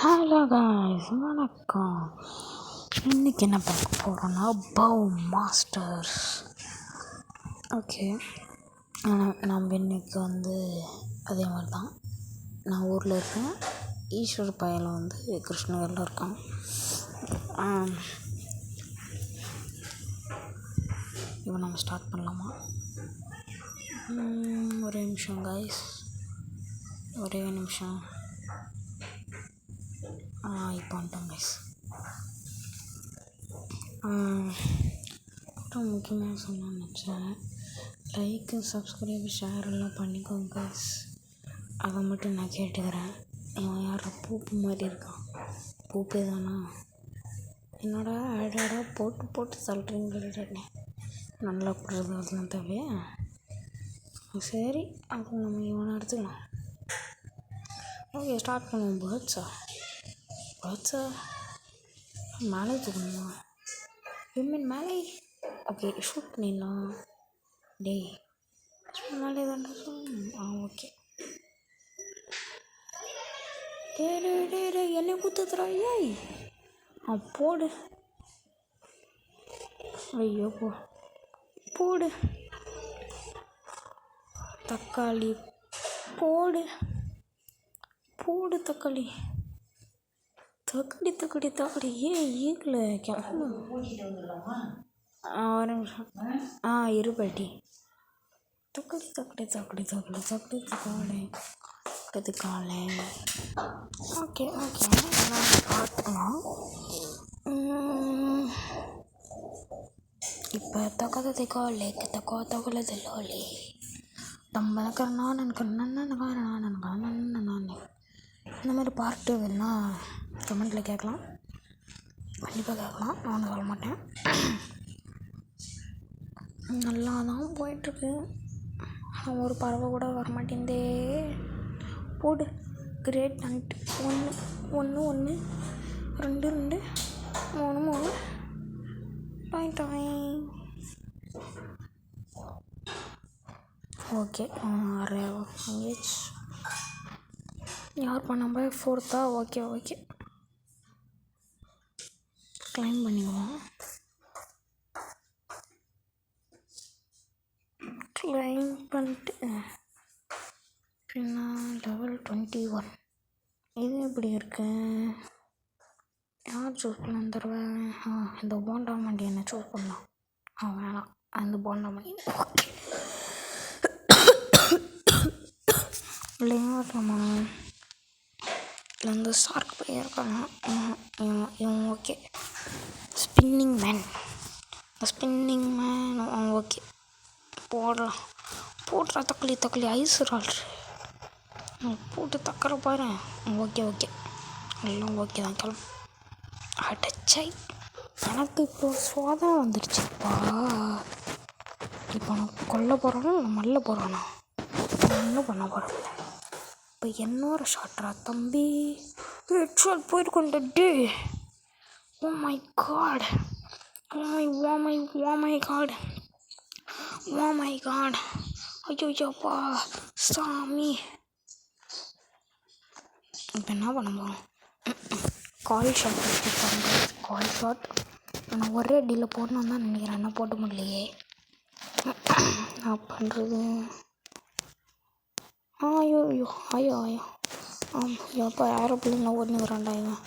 Hello guys, வணக்கம். இன்றைக்கி என்ன பார்க்க போகிறோன்னா பவ் மாஸ்டர்ஸ். ஓகே, நம்ம இன்றைக்கி அதே மாதிரி தான். நான் ஊரில் இருக்கேன், ஈஸ்வர் பயல் கிருஷ்ணகிரியில் இருக்கான். இப்போ நம்ம ஸ்டார்ட் பண்ணலாமா? ஒரே நிமிஷம் காய்ஸ், ஒரே நிமிஷம். இப்போ வந்துட்டோம் கைஸ். அப்புறம் முக்கியமாக சொன்ன நினச்சேன், லைக்கு, சப்ஸ்கிரைப், ஷேர் எல்லாம் பண்ணிக்கோங்க கைஸ். அதை மட்டும் நான் கேட்டுக்கிறேன். இவன் யாரா பூப்பு மாதிரி இருக்கான்? பூப்பே தானா? என்னடா ஆடாடா போட்டு சொல்கிறீங்க. நல்லா போடுறது அதெல்லாம் தேவையா? சரி, அப்போ நம்ம இவனை எடுத்துக்கலாம். ஓகே, ஸ்டார்ட் பண்ணுவோம். பேர்ட்ஸா மேலே தூக்கணுமா? விமன் மேலே. ஓகே, ஷூட் பண்ணிடலாம். டேய், மேலே தான்டா சொல்லணும். ஓகே. டே என்னை குத்துறா. ஏய், போடு. ஐயோ, போடு. தக்காளி போடு தக்காளி. ஏன் ஈகில் கிளம்பு. ஒரு நிமிஷம். இருபாட்டி. தக்காளி. ஓகே, பார்க்கலாம். இப்போ தக்காளி இந்த மாதிரி பார்ட்டு வேணுன்னா கமெண்ட்டில் கேட்கலாம். கண்டிப்பாக கேட்கலாம், நான் ஒன்றும் சொல்ல மாட்டேன். நல்லா தான் போயிட்டுருக்கு. ஒரு பறவை கூட வரமாட்டேங்குதே. போடு. Great night. 1 2 3 டாய். ஓகே, யார் பண்ண 4th? ஓகே, கிளைம் பண்ணிக்குவோம். கிளைம் பண்ணிட்டு பின்னா லெவல் 21. இது எப்படி இருக்கு? யார் சூஸ் பண்ண தருவ? இந்த போண்டா மண்டி என்ன சூஸ் பண்ணலாம்? வேணாம், அந்த போண்டா மண்டி. ஓகே, இல்லையா நம்ம இல்லை ஷார்க் பையன் இருக்காங்க. இவன் ஓகே. Spinning man. ஓகே, போடுறா தக்காளி ஐஸ் ரால்ரு. போட்டு தக்கரை பாரு. ஓகே, எல்லாம் ஓகே தான். கிளம்பு. அடைச்சை, எனக்கு இப்போ சுவாதம் வந்துடுச்சுப்பா. இப்போ நான் கொல்ல போகிறானா நான் மல்ல போகிறானா? ஒன்றும் பண்ண போகிறதில்ல. இப்போ என்னோட ஷாட்ரா தம்பி. ஹெட்ஷாட் போயிருக்கோண்ட. டே, ஓ மை காட். ஐயோப்பா சாமி. இப்போ என்ன பண்ண போகிறோம்? கால் ஷாட். நான் ஒரே அடியில் போடணுன்னு தான் நினைக்கிறேன். என்ன போட முடியலையே. நான் பண்ணுறது ஐயோ. எப்போ ஏரோப்ளேனில் ஓடுனுங்கிறான்டா இவன்.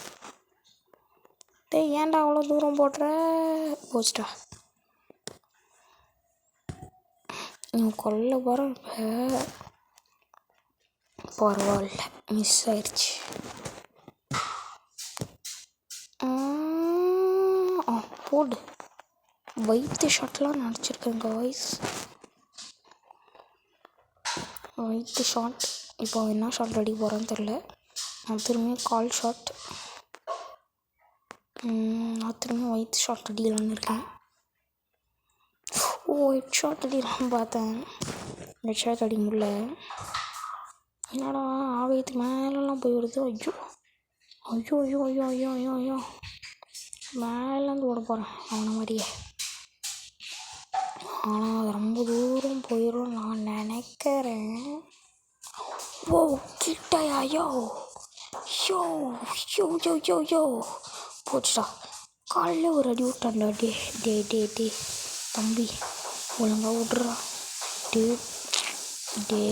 டேய், ஏன்டா அவ்வளோ தூரம் போடுற? போச்சுட்டா. நீ கொல்ல போகிற. பரவாயில்ல, மிஸ் ஆயிடுச்சு. போடு. வைத்து ஷாட்லாம் நினச்சிருக்கேன் காய்ஸ். வைத்து ஷாட். இப்போ என்ன ஷாட் ரெடி போகிறேன்னு தெரில. நான் திரும்பியும் கால் ஷாட். நான் திரும்பியும் வைத்து ஷாட் அடிக்கலான்னு இருக்கேன். ஹெட் ஷாட் அடிக்கலான்னு பார்த்தேன். ஹெட் ஷாட் அடிக்க முடியல. என்னடா ஆவயத்துக்கு மேலெல்லாம் போய் வருது. ஐயோ. மேலேருந்து ஓட போகிறேன் அவனை மாதிரியே. ஆனால் அது ரொம்ப தூரம் போயிடும் நான் நினைக்கிறேன். கிட்டையா? யோ யோ யோ யோ யோ போச்சுடா. காலையில் ஒரு அடி விட்டான்டா. டே தம்பி ஒழுங்கா விட்றா. டே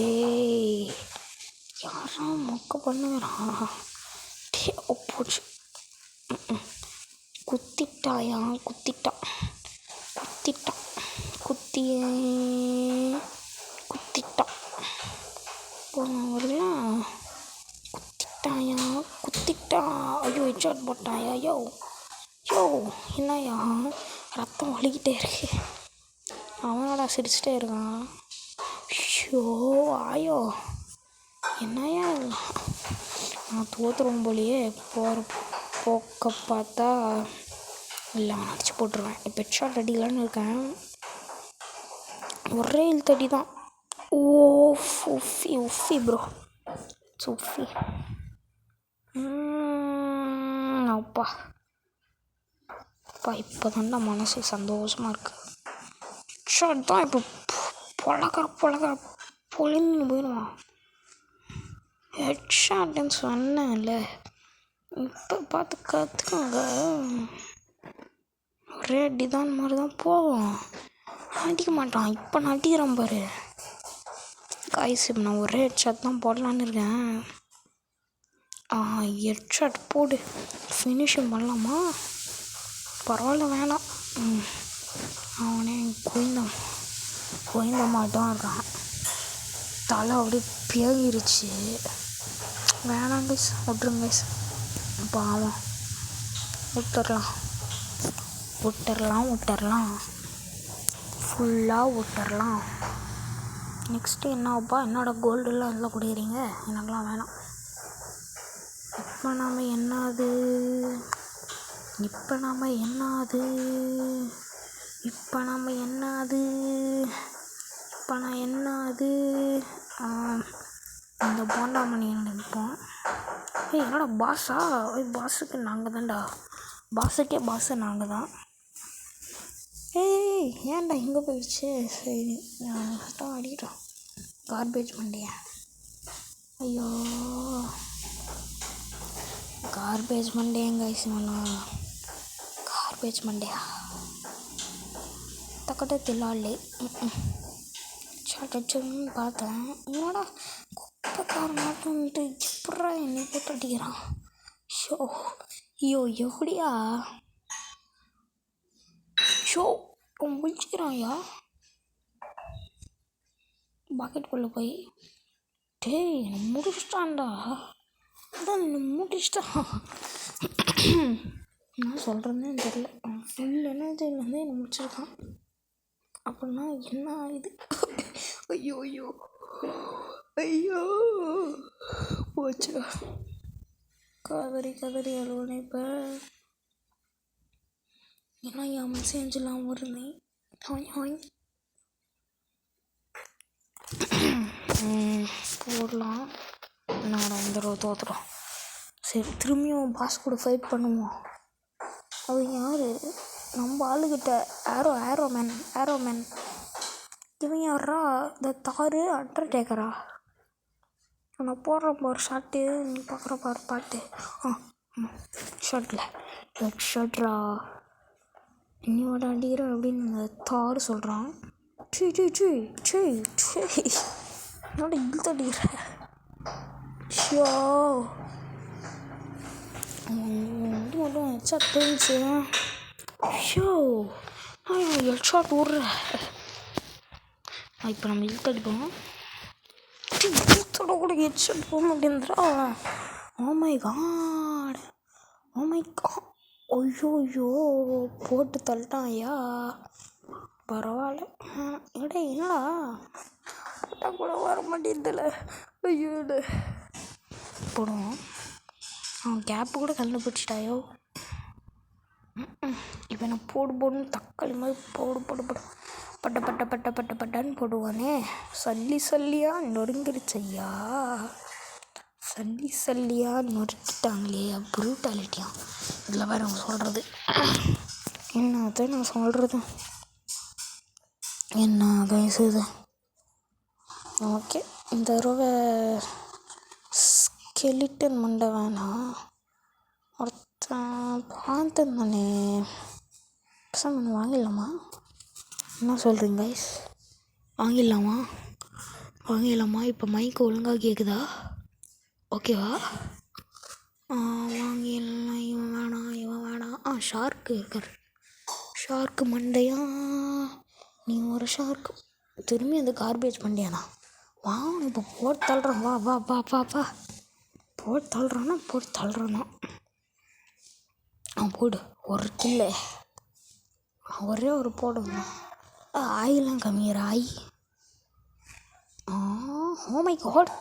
யாரா மொக்க பண்ணுறான். டே போச்சு. குத்திட்டான் குத்திட்டான் போனவரெலாம் குத்திட்டான். ஐயோ ஹெட்ஷாட் போட்டாயா. யோ என்னையா ரத்தம் வலிக்கிட்டே இருக்கு. அவனோட சிரிச்சிட்டே இருக்கான். ஷோ ஆயோ என்னையா நான் தோற்றுருவோம் போலியே. போகிற போக்க பார்த்தா இல்லை அவன் அடிச்சு போட்டுருவேன். இப்போ ஹெட்ஷாட் அடிக்கலான்னு இருக்கேன். ஒரே இழுத்தடி தான். ஓ உஃபி ப்ரோ உஃபி. அப்பா இப்போ தாண்டா மனசு சந்தோஷமாக இருக்கு. ஹெட்ஷாட் தான் இப்போ பொழக்கிற பொழின்னு போயிடுவான். ஹெட்ஷாட்டுன்னு சொன்னேன்ல. இப்போ பார்த்து கற்றுக்கோங்க. ஒரே அடிதான் மாதிரி தான் போவோம். அடிக்க மாட்டான். இப்போ நான் அடிக்கிறேன் பாரு காய்ஸ். இப்போ நான் ஒரே ஹெட்ஷாட் தான் போடலான்னு இருக்கேன். ஹெட்ஷாட் போடு ஃபினிஷிங் பண்ணலாமா? பரவாயில்ல வேணாம். அவனே கோயந்த மாட்டான் இருக்கான். தலை அப்படியே பேகிருச்சு. வேணாம் கைஸ் விட்ருங்க கைஸ். பாவம் விட்டுறலாம் ஃபுல்லாக விட்டுறலாம். நெக்ஸ்ட்டு என்னப்பா என்னோட கோல்டெல்லாம் எல்லாம் கொடுக்குறீங்க. எனக்கெலாம் வேணாம். இப்போ நாம் என்னது இந்த போண்டாமணி நினைப்போம். என்னோட பாஸா? பாஸுக்கு நாங்கள் தான்டா. பாஸுக்கே பாஸு நாங்கள் தான். ஏன்டா இங்கே போயிடுச்சு. சரி தான் அடிக்கிட்டோம். கார்பேஜ் மண்டையா. ஐயோ கார்பேஜ் மண்டையங்க ஐசிமண்ணா. கார்பேஜ் மண்டையா தக்கட்ட தில்லாலே. சாட்டச்சுன்னு பார்த்தேன். என்னோட குப்பைக்கார மட்டும் வந்துட்டு எப்படா என்னை போட்டு அடிக்கிறான். ஐயோ எப்படியா முடிச்சுக்கிறான்யா. பாக்கெட்டுக்குள்ளே போய் முடிச்சிட்டான்டா. அதான் முடிச்சிட்டான். நான் சொல்கிறேன்னே தெரியல. ஃபுல் எனர்ஜிலேருந்தே என்னை முடிச்சிருக்கான். அப்படின்னா என்ன ஆகுது? ஐயோ போச்சுடா. கதறி அழுவனே. இப்போ ஏன்னா என் மெசேஜெலாம் வருந்தேன். போடலாம். நான் இந்த தோத்துடும். சரி திரும்பியும் பாஸ் கூட ஃபைட் பண்ணுவோம். அது யார்? நம்ம ஆளுகிட்ட ஏரோமேன். இவன் யாரா? இந்த தாரு அண்டர்டேக்கரா? நான் போடுறேன் ஒரு ஷாட்டு. நீ பார்க்குற பாரு பாட்டு. ஷாட்ரா இன்னோட அடிக்கிற அப்படின்னு தாரு சொல்கிறான். என்னோட இழுத்து அடிக்கிற. மட்டும் ஹெட்ஷாட் போயிடுச்சு. ஹெட்ஷாட் விட்ற. இப்போ நம்ம இழுத்து அடிப்போம். இழுத்தோட கூட ஹெட்ஷாட் போக மாட்டேன்றா. ஓ மை காட் ஐயோ போட்டு தள்ளிட்டான் ஐயா. பரவாயில்ல. என்னடா போட்டால் கூட வர மாட்டேங்குதுல. ஐயோ போடுவோம். அவன் கேப்பு கூட கண்டுபிடிச்சிட்டாயோ. இப்போ நான் போடுன்னு தக்காளி மாதிரி போடு பட்டன்னு போடுவானே. சல்லியாக நொறுங்கிருச்சையா. சல்லியாக நொறுக்கிட்டாங்களே. ப்ரூட்டாலிட்டியா இதில் வேறு அவங்க சொல்கிறது. என்னதான் நான் சொல்கிறது. என்னதான் இது. ஓகே இந்த தடவை ஸ்கெலிட்டன் மண்டை வேணாம். ஒருத்தன் பார்த்தேன் தானே, பசங்க ஒன்று வாங்கிடலாமா? என்ன சொல்கிறீங்க கைஸ்? வாங்கிடலாமா? இப்போ மைக்கு ஒழுங்காக கேட்குதா? ஓகேவா? வாங்கிடலாம். இவன் வேணாம். ஷார்க்கு இருக்கார். ஷார்க்கு மண்டையா, நீ ஒரு ஷார்க்கு. திரும்பி அந்த கார்பேஜ் மண்டையானா வாங்கணும். இப்போ போட்டு தள்ளுறான். வா வா வா வா வா. போட்டு தள்ளுறானா. போடு ஒரு கில்லு. ஒரே ஒரு போடுங்க. ஆயிலாம் கம்மியார் ஆய். Oh my god.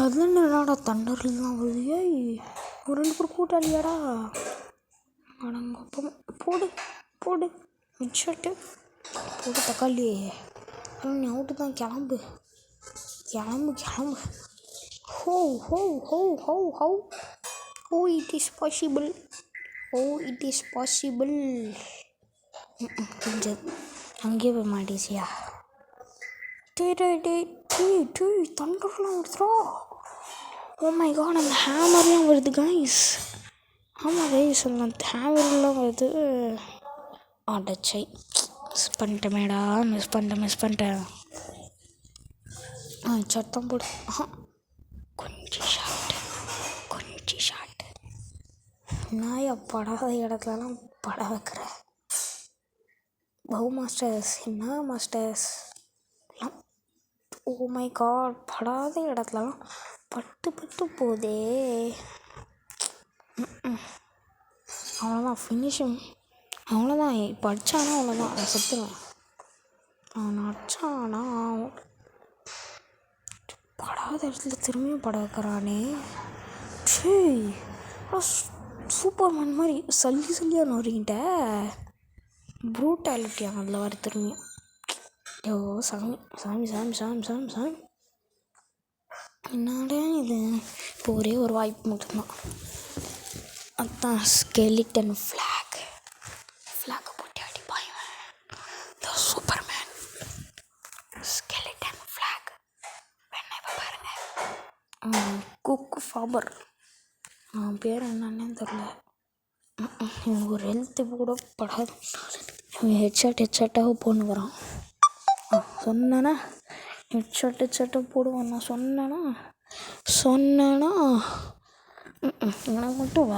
அது என்னடா தண்டர்லாம் வருது? ஏய், ஒரு 2 பேர் கூட்டாளியாடா. அடங்கப்பா. போடு மிச்சட்டு. போடு தக்காளி. நீ அவுட்டு தான். கிளம்பு. ஹோ ஹோ ஹோ ஹோ ஹோ ஹோ இட் இஸ் பாசிபிள். கொஞ்சம் அங்கேயே போய் மாட்டேசியா? தண்டர்லாம் வருதுடா. ஓ மை காட், அந்த ஹேமர்லாம் வருது கைஸ். ஆமாம் கைஸ், அந்த ஹேமர்லாம் வருது. அடச்சை, மிஸ் பண்ணிட்டேன். சத்தம் போடு. கொஞ்சம் ஷார்ட். நாயா படாத இடத்துலலாம் பட வைக்கிற பவு மாஸ்டர்ஸ். என்ன மாஸ்டர்ஸ்? ஓ மை காட், படாத இடத்துலலாம் பட்டு போதே. அவ்வளோதான், ஃபினிஷிங். அவ்வளோதான். இப்போ அடித்தானா அவ்வளோதான், அதை செத்துருவேன். அவன் அடித்தானா படாத இடத்துல திரும்பியும் பட வைக்கிறானே. சூப்பர்மேன் மாதிரி சல்லியாக நோறிக்கிட்ட. ப்ரூட்டாலிட்டி அதில் வர திரும்பியும். ஐயோ சாமி. என்னடா இது? இப்போ ஒரே ஒரு வாய்ப்பு மட்டும்தான். அதான் ஸ்கெலிட்டன் ஃப்ளாகை போட்டு அடிப்பாய்வன். Superman skeleton flag. வேணா இப்போ பாருங்க. Cook Faber. பேர் என்னன்னே தெரில. இவனுக்கு ஒரு ஹெல்த்து கூட படாது. இவன் ஹெட்ஷாட்டாக போனுக்கிறான். சொன்னேன்னா ஹெட்ஷாட்டாக போடுவான். நான் சொன்னேன்னா எனக்கு மட்டும்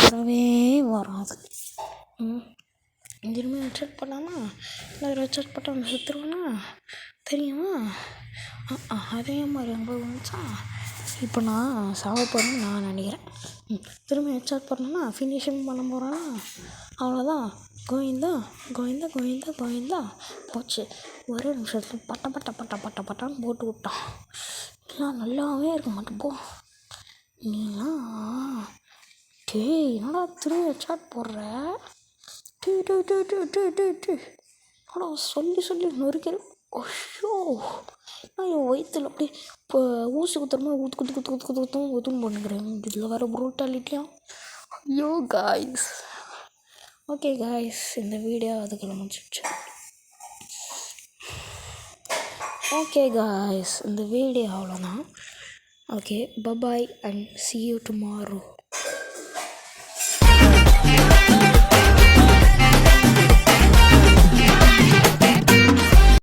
வரவே வராது. திரும்பி ஹெட்ஷாட் பண்ணாமா, இன்னொரு ஹெட்ஷாட் போட்டால் செத்துருவானா தெரியுமா? அதே மாதிரி ரொம்ப வந்துச்சா. இப்போ நான் சாவ போகிறேன்னு நான் நினைக்கிறேன். திரும்ப ஹெட்ஷாட் பண்ணேன்னா ஃபினிஷிங் பண்ண போகிறேன்னா அவ்வளோதான். கோவிந்தா போச்சு. ஒரே நிமிஷத்தில் பட்டான்னு போட்டு விட்டான். எல்லாம் நல்லாவே இருக்க மாட்டேன் போ நீலாம். என்னடா திரும்ப ஹெட்ஷாட் போடுற? ஆனால் சொல்லி நொறுக்கிறேன். ஐயோ, நான் என் வயிற்றுல அப்படியே இப்போ ஊசி குத்துறமா ஊத்துன்னு பண்ணுக்கிறேன். இதில் வேறு ப்ரூட்டாலிட்டியா. ஐயோ காய்ஸ். ஓகே காய்ஸ், இந்த வீடியோ அதுக்குள்ள முடிச்சிடுச்சு. ஓகே காய்ஸ், இந்த வீடியோ அவ்வளோதான். Okay, bye bye and see you tomorrow.